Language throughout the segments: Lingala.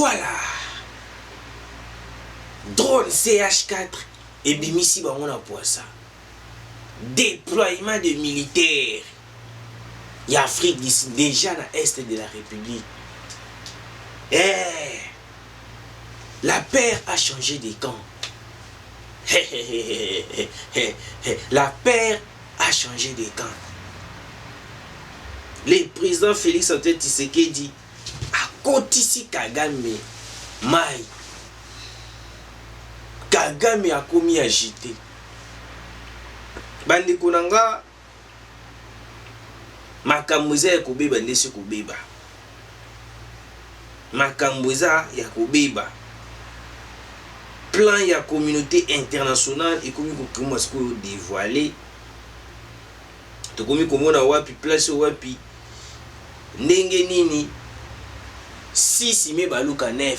Voilà. Drone CH4 et bimisi bango na poisa. Déploiement de militaires. Il y a Afrique d'ici, déjà dans l'Est de la République. La paire a changé de camp. La paire a changé de camp. Le président Félix Antoine Tshisekedi a kotisi Kagame mai. Kagame a commis agité. Bandi kunanga makambuza ya kubeba ndesi kubeba. Makambuza ya kubeba. Plan ya communauté internationale et comme comment est-ce que dévoiler. To komi komona wapi place wapi. Ndenge nini 6 me baluka 9.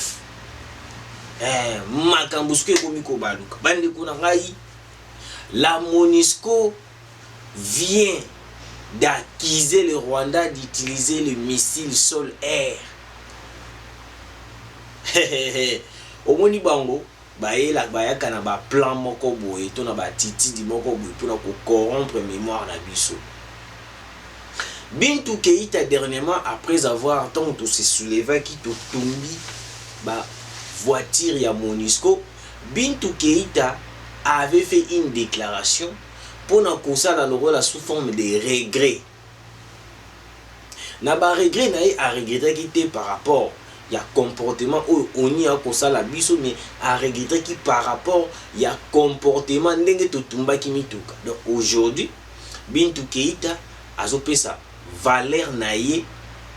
Makambuske komi ko baluka. Bandi kuna ngai la MONUSCO vient d'accuser le Rwanda d'utiliser le missile sol-air. Omoni bango bayela bayaka na ba plan moko boye to na ba titi di moko boye pour ko corrompre mémoire na biso. Bintou Keïta dernièrement après avoir tant tout se soulever qui to tombi ba voiture ya MONUSCO, Bintou Keïta avait fait une déclaration pour na kosa na loro la sous forme de regret. Na ba regret na a regretter qui était par rapport il y a comportement où on y a kosa la biso mais a regretter qui par rapport il y a comportement ndenge to tumba ki mituka. Donc aujourd'hui Bintou Keïta azope ça valeur naie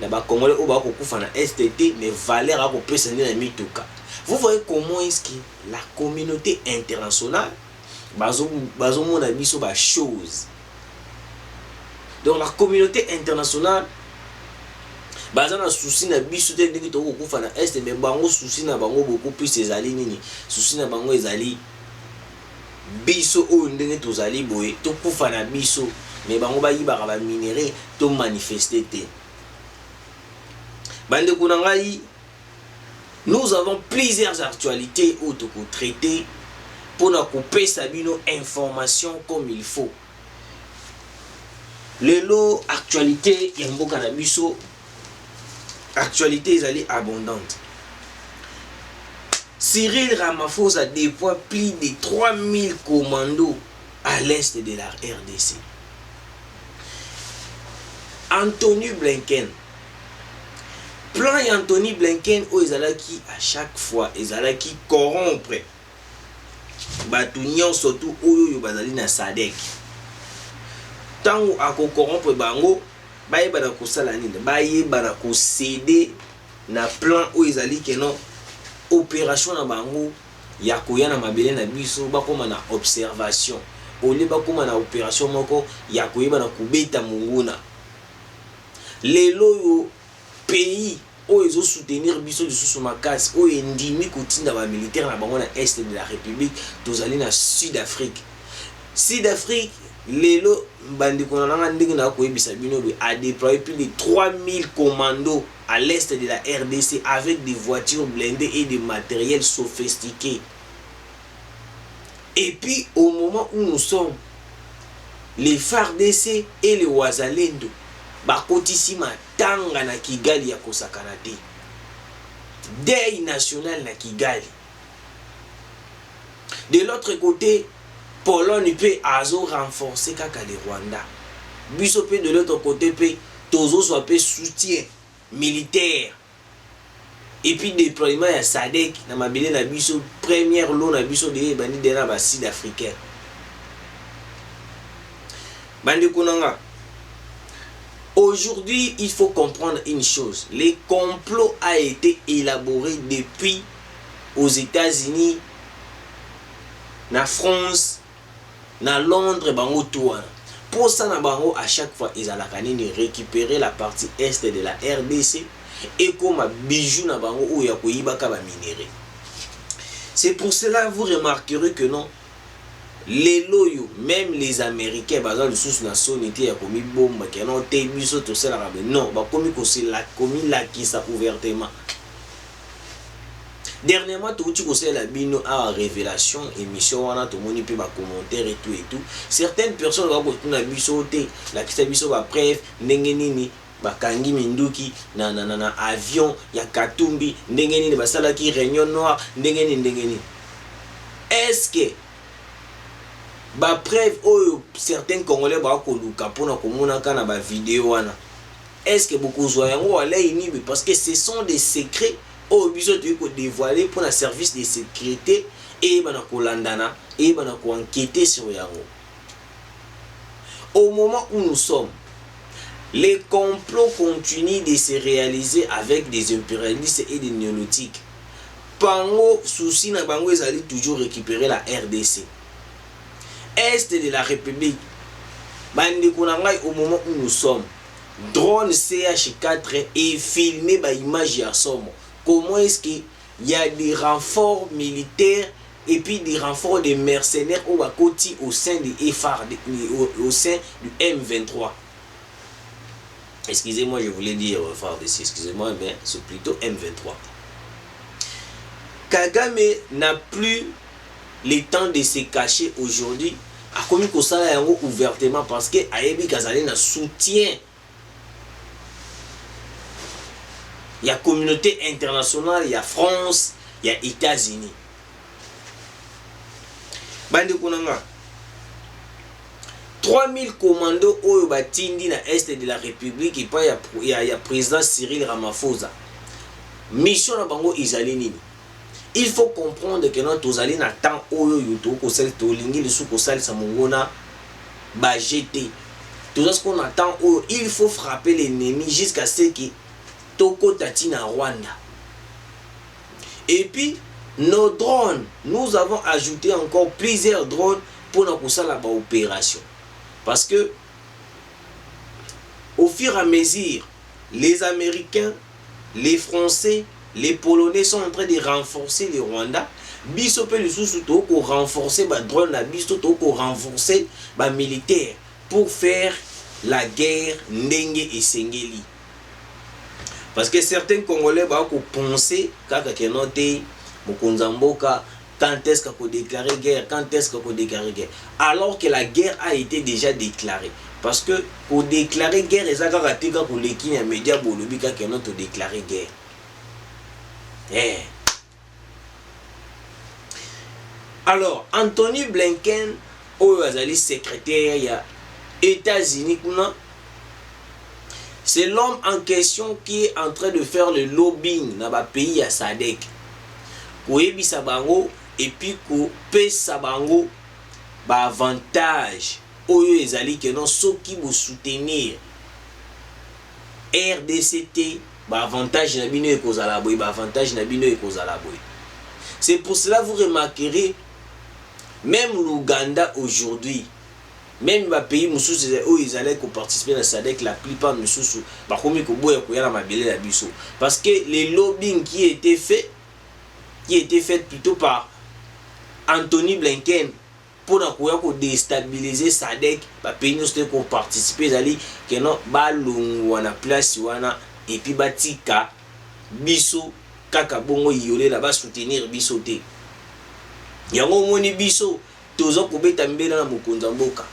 na ba congolais o ba ko kufa na STT mais valeur a ko pesa na mituka. Vous voyez comment est-ce que la communauté internationale bazo mona biso ba chose. Donc la communauté internationale baza na souci na biso te ndenge to kokufa na est mais bango souci na bango beaucoup plus ezali nini souci na bango ezali biso o ndenge tozali boye to kufa na biso mais bango ba yibaka ba minerai to manifester te. Bande kuna ngai nous avons plusieurs actualités où to traiter pour na couper sabino information comme il faut. Lelo actualité ya mboka na biso actualité ezali abondante. Cyril Ramaphosa déploie plus de 3000 commandos à l'est de la RDC. Anthony Blinken. Plan et Anthony Blinken où ezalaki à chaque fois ezalaki corrompre batu nyonso surtout oyo bazali na SADC. Tango ako corrompre bango bayeba na kosala nini bayeba na kosede na plan oyo ezali keno opération na bango ya koya na mabele na biso bakoma na observation ole bakoma na opération moko ya koyeba na kubeta munguna. Lelo yo pays oyo ezo soutenir biso lisusu makasi oyo endimi kotinda ba militaire na bango na est de la République tozali na Sud-Afrique. Sud-Afrique lelo bandi konanga ndenge na koyebisa bino a déployé plus de 3000 commandos à l'est de la RDC avec des voitures blindées et des matériels sophistiqués. Et puis au moment où nous sommes, les FARDC et les Wazalendo bakotisi matanga na Kigali ya kosakana te. Deuil national na Kigali. De l'autre côté, Pologne peut azo renforcer kaka le Rwanda. Biso peut de l'autre côté peut tozo soit peut soutien militaire. Et puis déploiement ya SADC na mabele na biso première lot na biso de bandi de na ba sud-africain. Bandi kunanga. Aujourd'hui, il faut comprendre une chose. Le complot a été élaboré depuis aux États-Unis, na France, na Londres, bango tout. Pour ça, na bango à chaque fois, ils allaient récupérer la partie est de la RDC et comme un bijou na bango où il y a minerai. C'est pour cela vous remarquerez que non. Les loyaux, même les Américains, par exemple, les sous-nationalités, il y a commis bombe, qui ont été biso tout ça, non, bah comme c'est la commis là qui ça ouvertement. Dernièrement, tu sais la bino à révélation, émission, on a tout le monde peut commentaire et tout et tout. Certaines personnes vont continuer à bisoter, la qui biso va bref, nengenini, bakangi minduki, na avion, ya katumbi, nengenini, basala ki réunion noire, nengenini. Est-ce que ba preuve oyo certains Congolais ba koluka pona komona kana ba vidéo wana? Est-ce que beaucoup zoyango wala inibi parce que ce sont des secrets au biso tu ko dévoiler pour un service de sécurité et bana ko landana et bana ko enquêter sur yango. Au moment où nous sommes, les complots continuent de se réaliser avec des impérialistes et des néonautiques. Pango souci na bango ezali toujours récupérer la RDC. Est de la République. Bande konangai au moment où nous sommes. Drone CH4 et filmé par image à somme. Comment est-ce qu'il y a des renforts militaires et puis des renforts de mercenaires au côté au sein du FARD, au sein du M23. Excusez-moi, je voulais dire FARDC, excusez-moi, mais c'est plutôt M23. Kagame n'a plus le temps de se cacher aujourd'hui. A commis que ça ouvertement parce que Ayebi Kazali n'a soutien. Il y a communauté internationale, il y a France, il y a États-Unis. Bande Konanga. 3000 commandos au batindi na est de la République et pas il y a président Cyril Ramaphosa. Mission na bango izali nini. Il faut comprendre que notre ozali na temps oyo yuto ko sel to lingi le sou ko sal sa mongona ba jeté. Tout ce qu'on attend oyo, il faut frapper l'ennemi jusqu'à ce que Toko Tatina Rwanda. Et puis, nos drones, nous avons ajouté encore plusieurs drones pour nous pousser la opération. Parce que, au fur et à mesure, les Américains, les Français, les Polonais sont en train de renforcer le Rwanda. Biso pe le sous-sous pour renforcer les drones, biso pour renforcer les militaires pour faire la guerre Ndenge et Sengeli. Parce que certains Congolais vont penser quand est-ce qu'on peut déclarer guerre, quand est-ce qu'on peut déclarer guerre, alors que la guerre a été déjà déclarée. Parce que pour déclarer guerre, les gens pour les qui médias pour le but qu'on a déclaré guerre. Alors Anthony Blinken, au secrétaire États-Unis, c'est l'homme en question qui est en train de faire le lobbying dans le pays à SADC. Pour éviter bango et puis pour payer bango ba avantage oyo ezali que non ceux qui vous soutenir RDCT ba avantage na bino ekozala boy ba avantage na bino ekozala boy. C'est pour cela vous remarquerez même l'Ouganda aujourd'hui. Même les pays où ils allaient participer à SADC, la plupart de ceux parce que les lobbying qui étaient faits plutôt par Anthony Blinken pour déstabiliser SADC, les pays qui ont participé que non balungwana place wana et puis batika biso kaka bongo yolé là-bas soutenir biso te. Yango moni biso tozo kobeta mbela na mokonza mboka.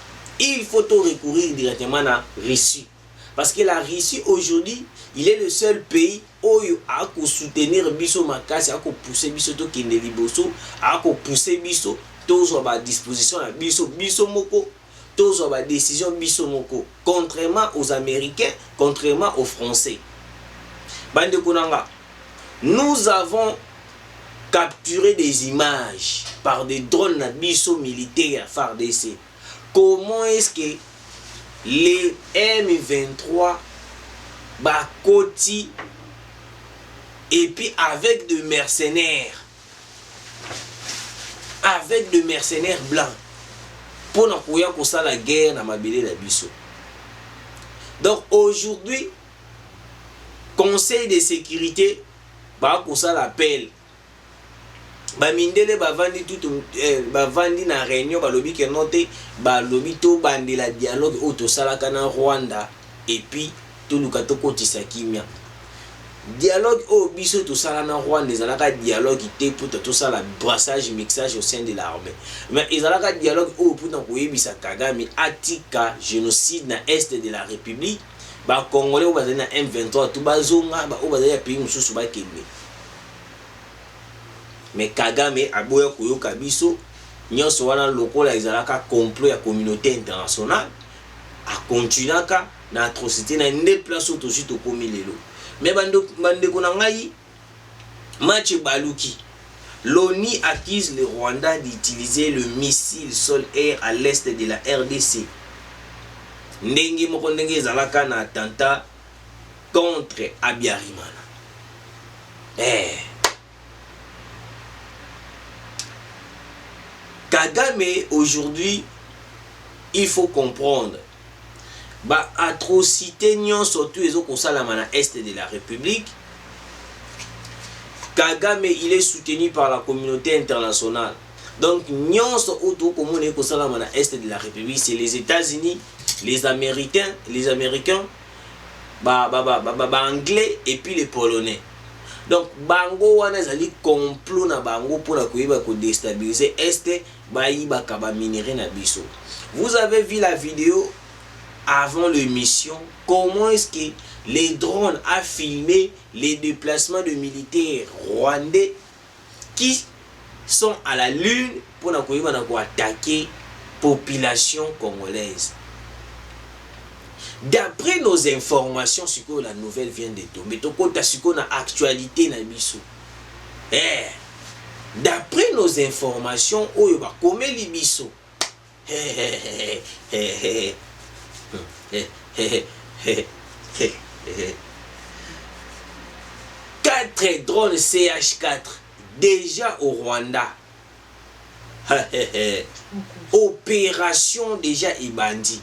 Il faut recourir directement à la Russie. Parce que la Russie aujourd'hui, il est le seul pays où il a soutenir biso makasi, a pousser biso to kende liboso, a pousser biso tous à disposition à biso moko, tous à décision biso moko, contrairement aux Américains, contrairement aux Français. Bande Konanga, nous avons capturé des images par des drones biso militaires FARDC. Comment est-ce que les M23 bakoti et puis avec de mercenaires blancs pour na koya ko la guerre na mabele la biso. Donc aujourd'hui Conseil de sécurité ba ko ça l'appel bamindele bavandi tout bavandi na réunion balobi ke note balobi to bandi la dialogue auto sala kana Rwanda et puis to luka to kotisa kimia dialogue au biso tout ça là na Rwanda ezalaka dialogue ité pour tout ça la brassage mixage au sein de l'armée mais ezalaka dialogue au pour na koyebisa Kagame atika génocide na est de la République ba congolais au bazali na M23 tout bazonga ba au bazali pays mususu ba kende mais Kagame aboya koyoka biso nyonso wana lokola ezalaka complot ya communauté internationale a continuaka na atrocité na nde place au tosi to komi lelo mais bandeko na ngai match baluki l'ONU accuse le Rwanda d'utiliser le missile sol-air à l'est de la RDC ndenge moko ndenge ezalaka na attentat contre Abiyarimana Kagame aujourd'hui il faut comprendre ba atrocité nyon surtout les autres salama na est de la République. Kagame il est soutenu par la communauté internationale. Donc nyon surtout comme on est au salama na est de la République, c'est les États-Unis, les Américains, anglais et puis les Polonais. Donc bango wana zali complot na bango pour la koyeba ko déstabiliser est bayiba kaba minerai na biso. Vous avez vu la vidéo avant l'émission, comment est-ce que les drones a filmé les déplacements de militaires rwandais qui sont à la lune pour attaquer population congolaise. D'après nos informations, ce que la nouvelle vient de tomber, actualité na biso. D'après nos informations, comment les biso? 4 drones CH4 déjà au Rwanda. Opération déjà et bandit.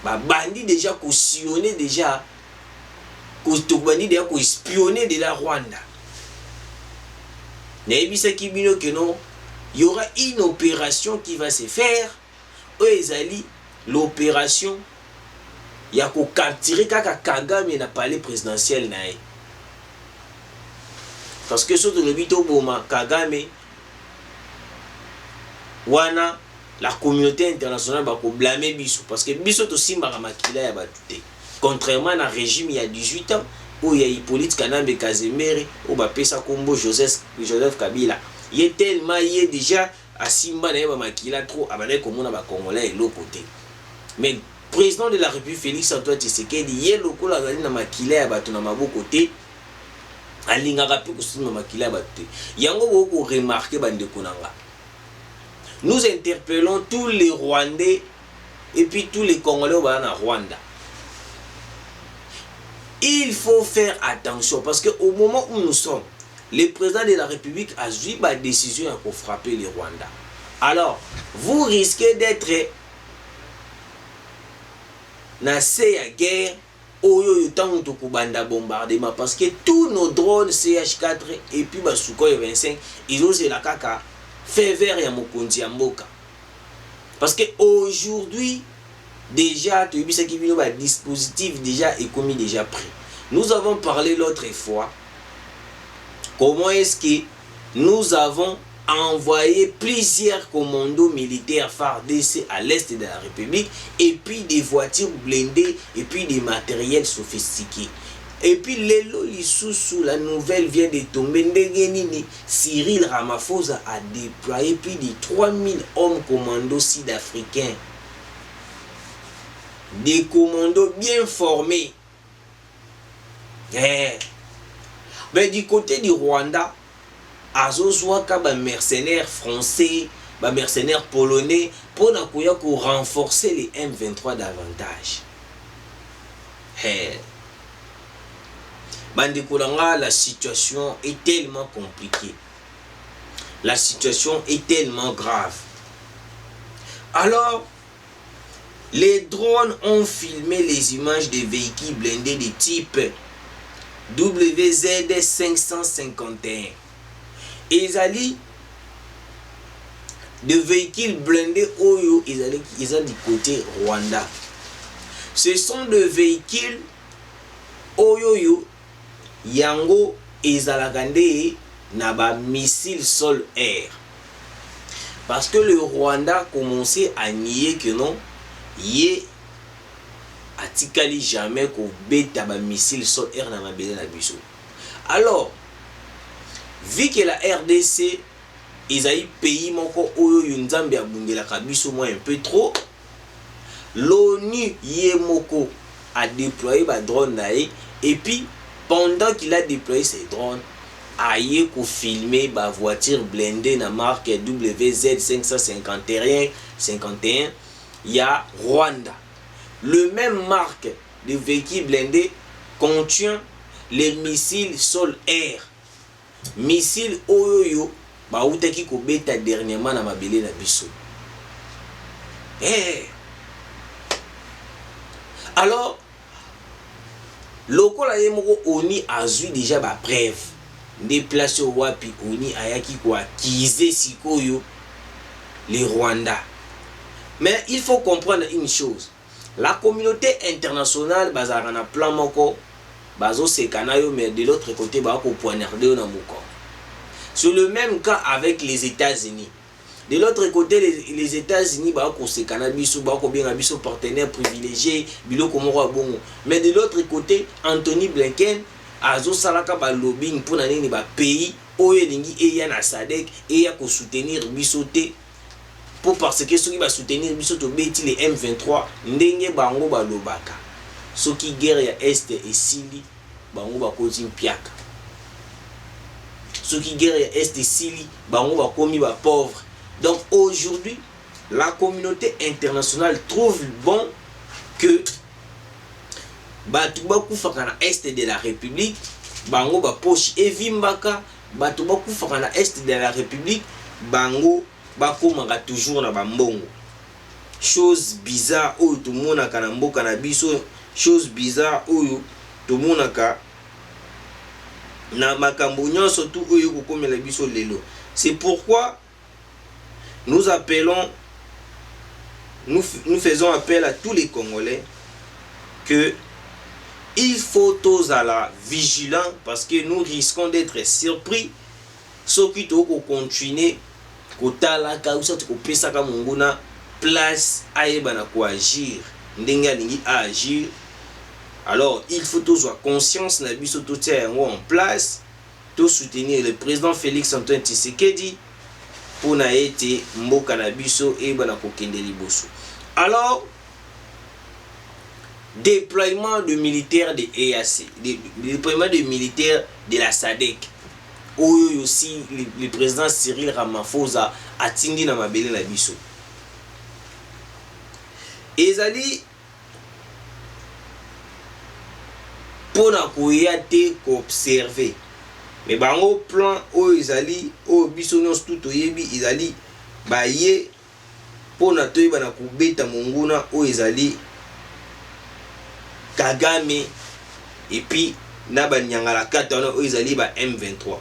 Bandit déjà cautionné déjà. Bandit déjà espionné de la Rwanda. Il y aura une opération qui va se faire. L'opération il y a qu'au capturer Kagame na palais présidentiel nae. Parce que surtout le bito boma Kagame wana la communauté internationale va blâmer biso parce que biso to simba makila ya batute. Contrairement à régime il y a 18 ans où il y a Hippolyte Kanambe Kazemere où ba pesa kombo Joseph Kabila. Il est tellement déjà à simba na makila trop abane komona ba congolais et l'autre côté. Mais président de la République Félix Antoine Tshisekedi yé lokola azali na makila ya bato na maboko te alingaka pe kosima makila ya bato te yango boko remarquer bandeko nanga. Nous interpellons tous les Rwandais et puis tous les Congolais au Rwanda. Il faut faire attention parce que au moment où nous sommes, le président de la République a joué la décision pour frapper les Rwandais. Alors, vous risquez d'être na la guerre oyo tango to kubanda bombardement parce que tous nos drones CH4 et puis Sukhoi 25 ils ont la kaka fait vert ya mokonzi ya mboka parce que aujourd'hui déjà tu sais qui vient dispositif déjà est commis déjà pris. Nous avons parlé l'autre fois comment est-ce que nous avons envoyé plusieurs commandos militaires FARDC à l'est de la République et puis des voitures blindées et puis des matériels sophistiqués. Et puis Lelo Lisusu, la nouvelle vient de tomber. Cyril Ramaphosa a déployé plus de 3000 hommes commandos sud-africains. Des commandos bien formés. Mais du côté du Rwanda, azozwaka ba mercenaires français, ba mercenaires polonais pour renforcer les M23 davantage. Bandekolanga, la situation est tellement compliquée. La situation est tellement grave. Alors, les drones ont filmé les images des véhicules blindés de type WZ551. Ils allaient de véhicules blindés Oyo, ils allaient du côté Rwanda. Ce sont des véhicules Oyo yango ezalaka nde na ba missile sol air. Parce que le Rwanda commençait à nier que non, yé atikali jamais ko beta ba missile sol air na mabele na biso. Alors, vu que la RDC ezali pays moko oyo yunzambe abungela kabiso moi un peu trop, l'ONU yé moko a déployé ba drone nae, et puis pendant qu'il a déployé ses drones, aye ko filmer ba voiture blindée na marque WZ 551 ya Rwanda. Le même marque de véhicule blindé contient les missiles sol-air. Missiles oyo ba utaki ko beta dernièrement na mabele na biso. Alors lokola ye moko oni azui déjà ba preuve déplacé au wapi oni ayaki ko accuser sikoyo les Rwandais. Mais il faut comprendre une chose. La communauté internationale bazara na plan moko bazo sekana yo, mais de l'autre côté ba ko poignarder na moko. Sur le même cas avec les États-Unis. De l'autre côté, les États-Unis ba ko sekana biso ba ko bien biso partenaire privilégié biloko moko bongo. Mais de l'autre côté, Anthony Blinken azo salaka ba lobbying pour na nini ba pays oyo lingi eya na SADC eya ko soutenir biso te. Pour parce que ceux qui va soutenir biso to beti les M23 ndenge bango ba lobaka. Ceux qui guerre ya est et sili bango ba kozi mpiaka. Ceux qui guerre ya est et sili bango ba komi ba pauvre. Donc aujourd'hui, la communauté internationale trouve bon que batu ba kufaka na est de la République bango ba poche evimbaka, batu ba kufaka na est de la République bango bakomaka toujours na bambongo. Chose bizarre oyo tomonaka na mboka na biso, chose bizarre oyo tomonaka na makambo nyonso tu oyo kokomela biso lelo. C'est pourquoi nous appelons, nous faisons appel à tous les Congolais que il faut tous à la vigilance, parce que nous risquons d'être surpris ceux qui doivent continuer kotala kausa tukopesa ka munguna place ayebana ko agir ndenge alingi agir. Alors il faut tous avoir conscience na biso to tia en place, to soutenir le président Félix Antoine Tshisekedi pour na été mboka na biso e bana ko kende liboso. Alors déploiement de militaires de EAC, déploiement de militaires de la SADC. Oyo aussi le président Cyril Ramaphosa atindi na mabele na biso. Ezali pona koya te ko observer. Mais bango plan oyo ezali oyo biso nyonso tout oyebi ezali baye pona toyeba na kubeta monguna oyo ezali Kagame et puis na ba nyangala katana oyo ezali ba M23.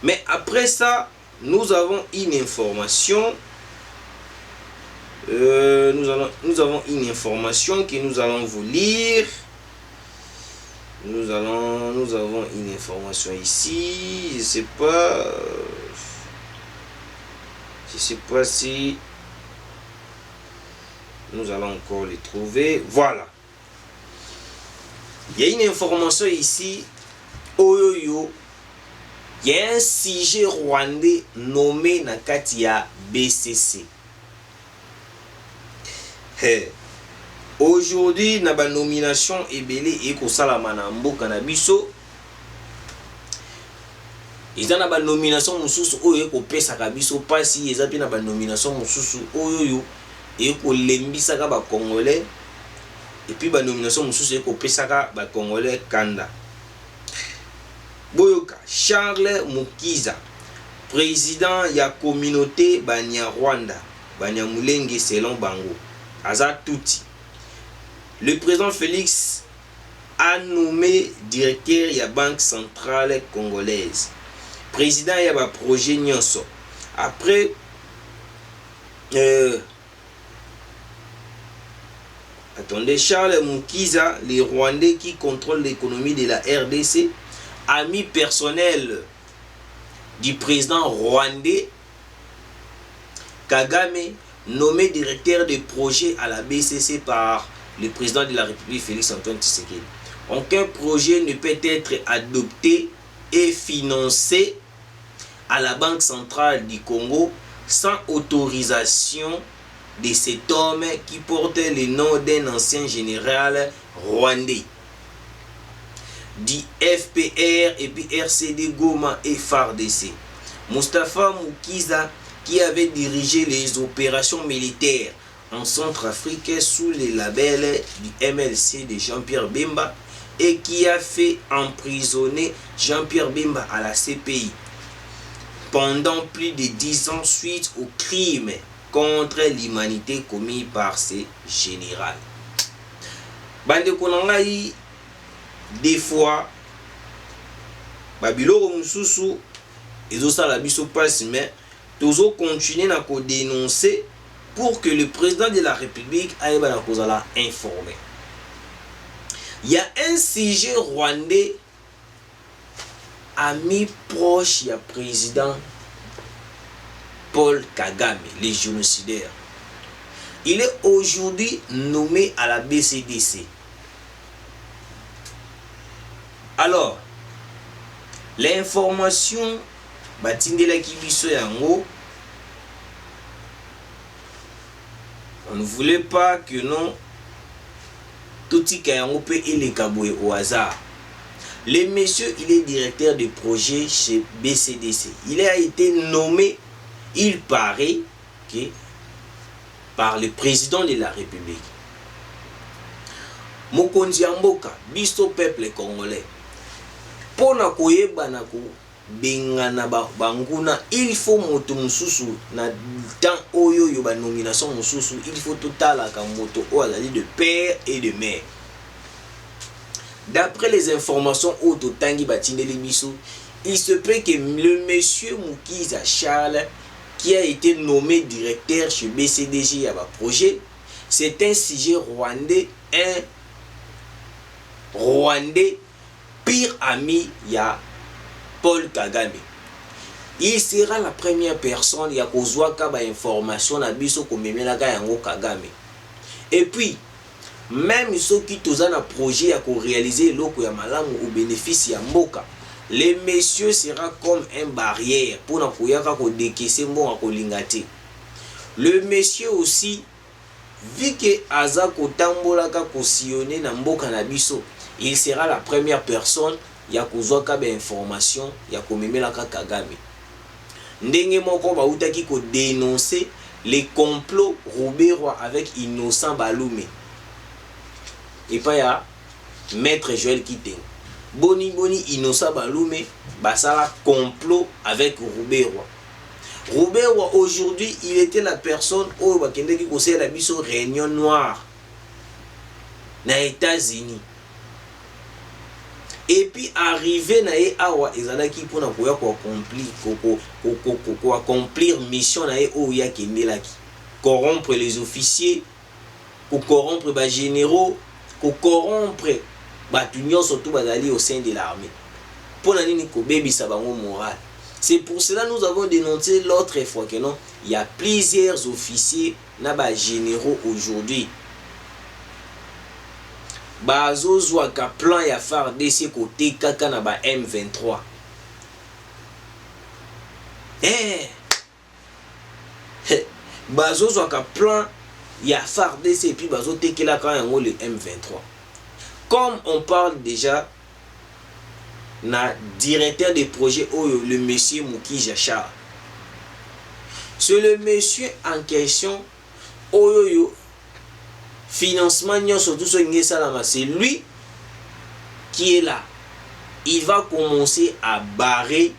Mais après ça, nous avons une information. Nous avons une information que nous allons vous lire. Nous avons une information ici. Je sais pas si nous allons encore les trouver. Voilà. Il y a une information ici. Oyoyo. Il y a un sujet rwandais nommé Nakatia BCC. Aujourd'hui, na ba nomination ebele et ko salama na mboka na biso. Eza na ba nomination mususu oyo ko pesa ka biso pasi, eza pe na ba nomination mususu oyo e ko lembisa ka ba Congolais, et puis ba nomination mususu e ko pesa ka ba Congolais kanda. Boyoka Charles Mukiza, président ya communauté Banya Rwanda, Banya Mulenge selon Bango, Aza Touti. Le président Félix a nommé directeur ya Banque centrale congolaise. Président ya ba projet nyonso. Après Attendez, Charles Mukiza, les Rwandais qui contrôlent l'économie de la RDC, ami personnel du président rwandais Kagame, nommé directeur de projet à la BCC par le président de la République Félix-Antoine Tshisekedi. Aucun projet ne peut être adopté et financé à la Banque centrale du Congo sans autorisation de cet homme qui porte le nom d'un ancien général rwandais. Dit FPR et puis RCD Goma et FARDC. Mustafa Mukiza, qui avait dirigé les opérations militaires en Centrafrique sous les labels du MLC de Jean-Pierre Bemba et qui a fait emprisonner Jean-Pierre Bemba à la CPI pendant plus de 10 ans suite aux crimes contre l'humanité commis par ces généraux. Bande konangai, des fois, Babiloro Mususu, ils ont ça la biso passe, mais toujours continuer à dénoncer pour que le président de la République aille informer. Il y a un sujet rwandais, ami proche du président Paul Kagame, les génocidaires. Il est aujourd'hui nommé à la BCDC. Alors, l'information, Batindela Kibiso Yango, on ne voulait pas que non, tout ce Yango peut les kaboué au hasard. Le monsieur, il est directeur de projet chez BCDC. Il a été nommé, il paraît, que, par le président de la République. Mokonzi Mboka, biso peuple congolais. Pour na koyeba na ko bengana banguna, il faut moto mususu na temps oyo yo ba nomination mususu, il faut totala ka moto o azali de père et de mère. D'après les informations autotangi batindeli biso, il se peut que le monsieur Mukiza Charles, qui a été nommé directeur chez BCDG à projet, c'est un sujet rwandais, un Rwandais pire ami ya Paul Kagame. Il sera la première personne ya kozwaka ba information na biso komemelaka yango Kagame. Et puis même ceux qui toza na projet ya ko réaliser loko ya malamu au bénéfice ya mboka, les messieurs sera comme un barrière pour na koyaka ko décaisser mbonga ko lingate. Le monsieur aussi, vu que aza kotambolaka ko sillonner na mboka na biso, il sera la première personne ya kozwaka ba information ya komemelaka Kagame. Ndenge moko ba utaki ko dénoncer les complots Rouberwa avec Innocent Baloumé. Et pas ya Maître Joël Kiteng. Boni Innocent Baloumé basala complot avec Rouberwa. Rouberwa aujourd'hui, il était la personne où bakende ki conseille la biso réunion noire na États-Unis. Et puis arrivé na awa ezalaki pona koya ko accomplir mission na oya kendelaki, corrompre les officiers, corrompre ba généraux, corrompre ba tunyo surtout bazali au sein de l'armée. Pona nini ko bebisa bango moral. C'est pour cela que nous avons dénoncé l'autre fois que non, il y a plusieurs officiers na ba généraux aujourd'hui. Bazo zwaka plan ya FARDC côté kaka na ba M23. Bazo zwaka plan ya FARDC et puis bazo tekela ka yango le M23. Comme on parle déjà na directeur de projet le monsieur Mukiza Charles. C'est le monsieur en question oyo financement surtout c'est lui qui est là. Il va commencer à barrer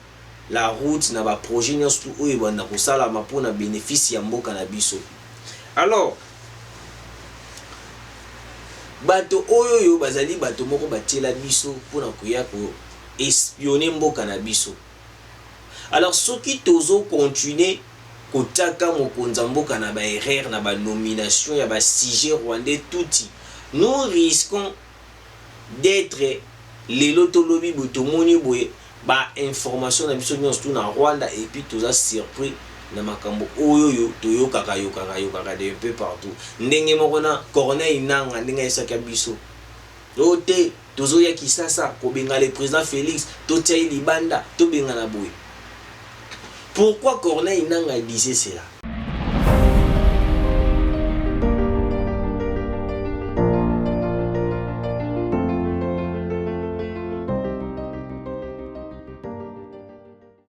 la route na ba projet surtout oyo banda ko sala pour na bénéfice ya mboka na biso. Alors bato oyo bazali bato moko batiela biso pour na koya ko espionner mboka na biso. Alors ceux qui tozo continuer kotaka mokonza mboka na ba erreur na ba nomination ya ba sujet rwandais touti nous risquons d'être les lotolobi botomoni boye ba information na biso nyonso na Rwanda et puis tout ça surpris na makambo oyo toyo kaka de un peu partout ndenge moko na Corneille Nangaa ndenge esaka biso ote tozo ya Kisasa ko benga le président Félix to tia libanda to benga na boye. Pourquoi Corneille Nangaa disait cela?